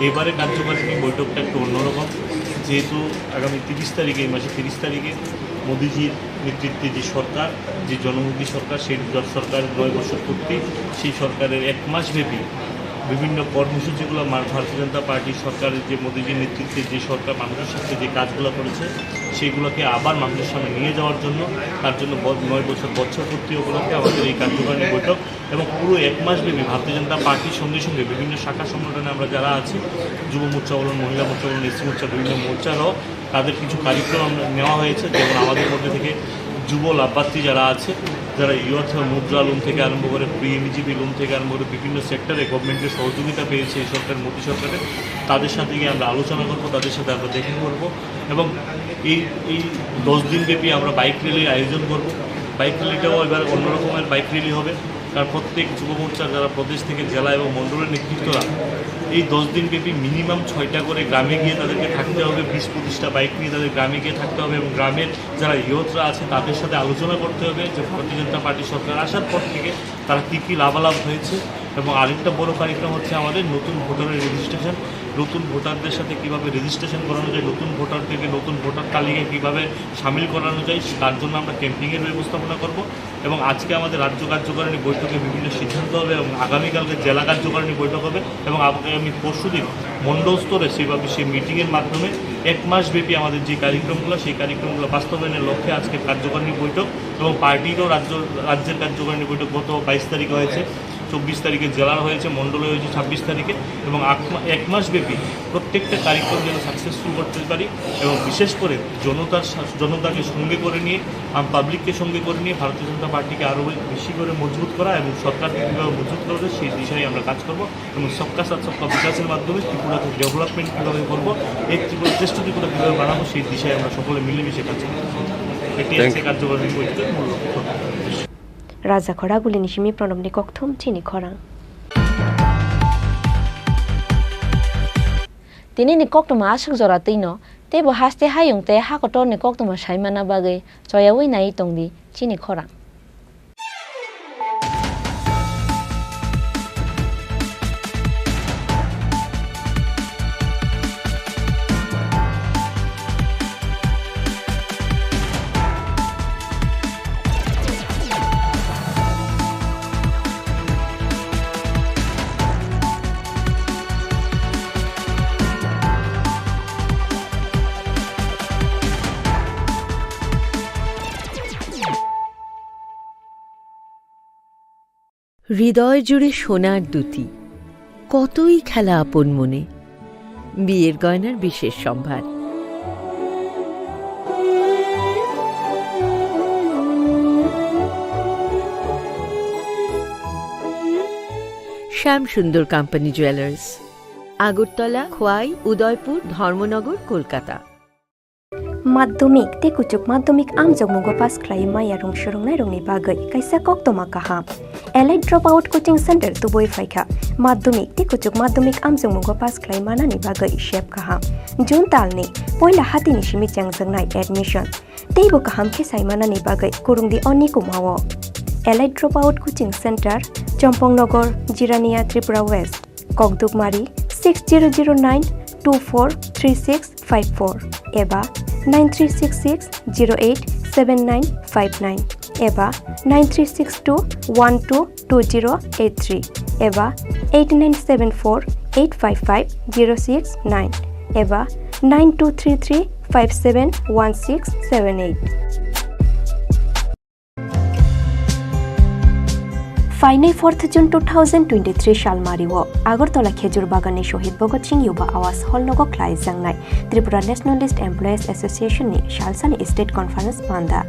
এবারে কার্যকারিণী বৈঠকটা একটু অন্যরকম, যেহেতু আগামী 30 তারিখে এই মাসে 30 তারিখে মোদিজির নেতৃত্বে যে সরকার, যে জনমুখী সরকার, সেই সরকারের 9 বছর পূর্তি, সেই সরকারের 1 মাস ব্যাপী বিভিন্ন কর্মসূচিগুলো ভারতীয় জনতা পার্টির সরকারের যে মোদিজির নেতৃত্বে যে সরকার মানুষের সাথে যে কাজগুলো করেছে সেইগুলোকে আবার মানুষের সামনে নিয়ে যাওয়ার জন্য, তার জন্য 9 বছর পূর্তি উপলক্ষে আমাদের এই কার্যকারিণী বৈঠক এবং পুরো 1 মাস ব্যাপী ভারতীয় জনতা পার্টির সঙ্গে সঙ্গে বিভিন্ন শাখা সংগঠনে আমরা যারা আছি, যুব মোর্চা বলুন, মহিলা মোর্চা বলুন, এসসি মোর্চা, বিভিন্ন মোর্চারও তাদের কিছু কার্যক্রম আমরা নেওয়া হয়েছে। যেমন আমাদের মধ্যে থেকে যুব লাভার্থী যারা আছে, যারা ইউথ মুদ্রা লোন থেকে আরম্ভ করে PMGP লোন থেকে আরম্ভ করে বিভিন্ন সেক্টরে গভর্নমেন্টের সহযোগিতা পেয়েছে এই সরকার, মোদী সরকারের, তাদের সাথে গিয়ে আমরা আলোচনা করব, তাদের সাথে আমরা দেখা করব এবং এই 10 দিনব্যাপী আমরা বাইক র্যালির আয়োজন করব। বাইক র্যালিটাও এবার অন্যরকমের বাইক র্যালি হবে, কারণ প্রত্যেক যুব মোর্চার যারা প্রদেশ থেকে জেলা এবং মণ্ডলের নেতৃত্বরা এই 10 দিনব্যাপী মিনিমাম 6টা করে গ্রামে গিয়ে তাদেরকে থাকতে হবে, 20-25টা বাইক নিয়ে তাদের গ্রামে গিয়ে থাকতে হবে এবং গ্রামের যারা ইয়ুথরা আছে তাদের সাথে আলোচনা করতে হবে যে ভারতীয় জনতা পার্টি সরকার আসার পর থেকে তারা কী কী লাভালাভ হয়েছে। এবং আরেকটা বড় কার্যক্রম হচ্ছে আমাদের নতুন ভোটারের রেজিস্ট্রেশন, নতুন ভোটারদের সাথে কীভাবে রেজিস্ট্রেশন করানো যায়, নতুন ভোটারদেরকে নতুন ভোটার তালিকায় কীভাবে সামিল করানো যায়, তার জন্য আমরা ক্যাম্পিংয়ের ব্যবস্থাপনা করব। এবং আজকে আমাদের রাজ্য কার্যকারিণী বৈঠকে বিভিন্ন সিদ্ধান্ত হবে এবং আগামীকালকে জেলা কার্যকারিণী বৈঠক হবে এবং আগামী পরশুদিন মণ্ডল স্তরে সেভাবে সেই মিটিংয়ের মাধ্যমে 1 মাস ব্যাপী আমাদের যে কার্যক্রমগুলো সেই কার্যক্রমগুলো বাস্তবায়নের লক্ষ্যে আজকে কার্যকারিণী বৈঠক এবং পার্টিরও রাজ্যের কার্যকারিণী বৈঠক গত 22 তারিখে হয়েছে, 24 তারিখে জেলার হয়েছে, মণ্ডলে হয়েছে 26 তারিখে এবং 1 মাস ব্যাপী প্রত্যেকটা কার্যক্রম যেন সাকসেসফুল করতে পারি এবং বিশেষ করে জনতাকে সঙ্গে করে নিয়ে, পাবলিককে সঙ্গে করে নিয়ে ভারতীয় জনতা পার্টিকে আরও বেশি করে মজবুত করা এবং সরকারকে কীভাবে মজবুত করা যায় সেই দিশায় আমরা কাজ করব এবং সবকা সাথ সবকা বিকাশের মাধ্যমে ত্রিপুরাকে ডেভেলপমেন্ট কীভাবে করবো, এই ত্রিপুরা শ্রেষ্ঠ ত্রিপুরা কীভাবে বানাবো সেই দিশায় আমরা সকলে মিলেমিশে কাজ করব। এটি আজকে কার্যকরী বৈঠকের মূল লক্ষ্য। Raja Khoraguli Nishimi Pronomni Kokthum Chini Khorang Tini ni koktum asuk zora tino te bo haste hayung te hakotor ni koktum saimana bagai choyawi nai tongdi Chini Khorang হৃদয় জুড়ে সোনার দুটি কতই খেলা আপন মনে, বিয়ের গয়নার বিশেষ সম্ভার। শ্যাম সুন্দর কোম্পানি জুয়েলার্স, আগরতলা, খোয়াই, উদয়পুর, ধর্মনগর, কলকাতা। মাধ্যমিক te kuchuk মাধ্যমিক amjong mugo pass khlai maya rung shurungnai rungni bagai kaisa koktoma kaham elite dropout coaching center tuboi phaikha মাধ্যমিক te kuchuk মাধ্যমিক amjong mugo pass khlai manani bagai shep kaham jun talni poila hatini shimi changjangnai admission teibo kaham ke saimanani bagai kurungdi oni kumawo elite dropout coaching center Chompongnagar, Jirania, Tripura West, Kokdukmari 6009 243654 एबा 9366087959 एबा 9362122083 एबा 8974855069 एबा 9233571678 ফাইনাই 4th June 2023 সাল Mario Agartala খেজুর বাগানে শহীদ ভগৎ সিং युवा आवास हलनगो ख्लाय जांनाय Tripura nationalist एमप्लॉयज association नि शालसानि स्टेट कॉन्फ्रेंस पांदा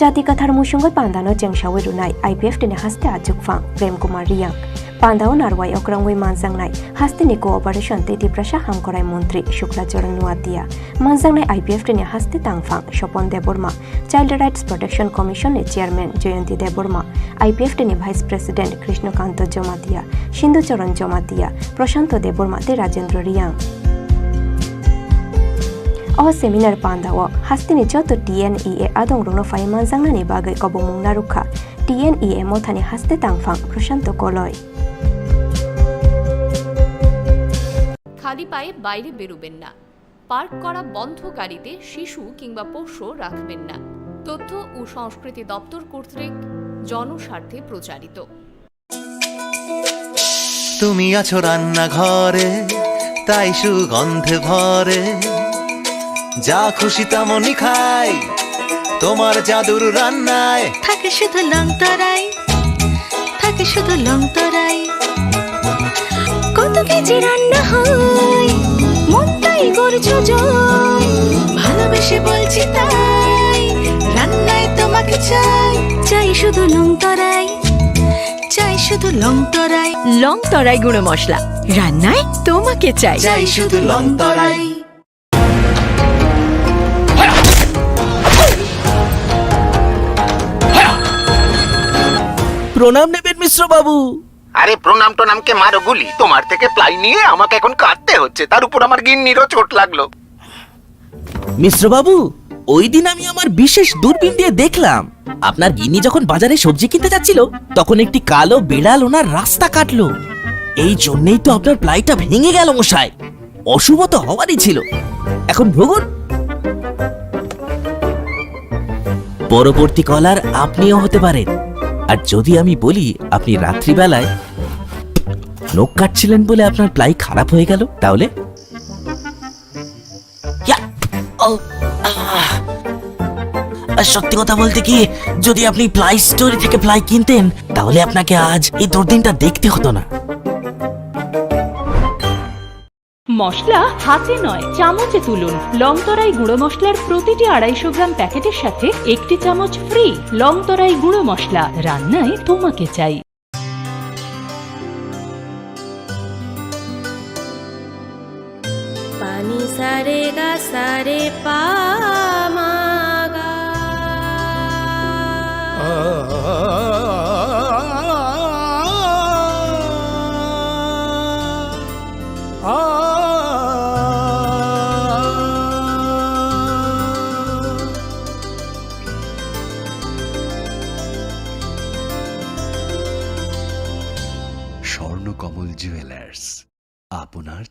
जाति कथार मुसुंगै पांदानो जेंसावै रुनाय आईपीएफ टिनि हास्ते आजुगफां प्रेम कुमार रियांग पांदाओ नारवाई अक्रंगै मानजांनाय हास्तेनि कोअपारेशन तेति प्रशा हामकराय मंत्री शुक्लाचरण नुआतिया मानजांनाय आईपीएफ टिनि हास्ते तांगफां Swapan Debbarma child rights protection commission नि चेयरमैन जयंती देबबर्मा आईपीएफ टिनि भाइस प्रेसिडेंट कृष्णकांत जमातिया सिंधुचरण जमातिया प्रशांत देबबर्मा ते राजेंद्र रियांग अ सेमिनार पांदाओ हास्तेनि जत टीएनईए आदं रंनो फाइ मानजांनानि बागै कबमुं नारुखा टीएनईए मथानि हास्ते तांगफां प्रशांत कलय খালি পায়ে বাইরে বেরোবেন না, পার্ক করা বন্ধ গাড়িতে শিশু কিংবা পোষ্য রাখবেন না। তথ্য ও সংস্কৃতি দপ্তর কর্তৃক জনস্বার্থে প্রচারিত। তুমি আছো রান্নাঘরে, তাই সুগন্ধে ভরে, যা খুশি তেমনই খাই, তোমার জাদুর রান্নায় থাকে শুধু লংতরাই, থাকে শুধু লংতরাই। কত কেজি রান্না হয়, মনটাই করছো জয়, ভালোবেসে বলছি তাই, রান্নায় তোমাকে চাই, চাই শুধু লংতরাই, চাই শুধু লংতরাই। লংতরাই গুঁড়ো মশলা, রান্নায় তোমাকে চাই, চাই শুধু লংতরাই। প্রণাম নেবেন মিশ্র বাবু। আরে প্রণাম টোনামকে মারো গুলি, তোমার থেকে প্লাই নিয়ে আমাকে এখন কাটতে হচ্ছে, তার উপর আমার গিন্নিরও চোট লাগলো। মিশ্র বাবু, ওই দিন আমি আমার বিশেষ দূরবীন দিয়ে দেখলাম আপনার গিন্নি যখন বাজারে সবজি কিনতে যাচ্ছিল তখন একটি কালো বিড়াল ওনার রাস্তা কাটলো। এই জন্যই তো আপনার প্লাইটা ভেঙে গেল মশাই। অশুভ তো হওয়ারই ছিল। এখন ভোগুন। পরবর্তী কলার আপনিও হতে পারেন। আর যদি আমি বলি আপনি রাত্রিবেলায় নখ কাটছিলেন বলে আপনার প্লাই খারাপ হয়ে গেল, তাহলে সত্যি কথা বলতে কি, যদি আপনি প্লাই স্টোরি থেকে প্লাই কিনতেন তাহলে আপনাকে আজ এই দুর্দিনটা দেখতে হতো না। মশলা হাতে নয় চামচে তুলুন। লংতরাই গুঁড়ো মশলার প্রতিটি 250 গ্রাম প্যাকেটের সাথে 1টি চামচ ফ্রি। লংতরাই গুঁড়ো মশলা, রান্নায় তোমাকে চাই। পানি সারে গা সারে পা মা গা। স্বর্ণকমল জুয়েলার্স, আপনার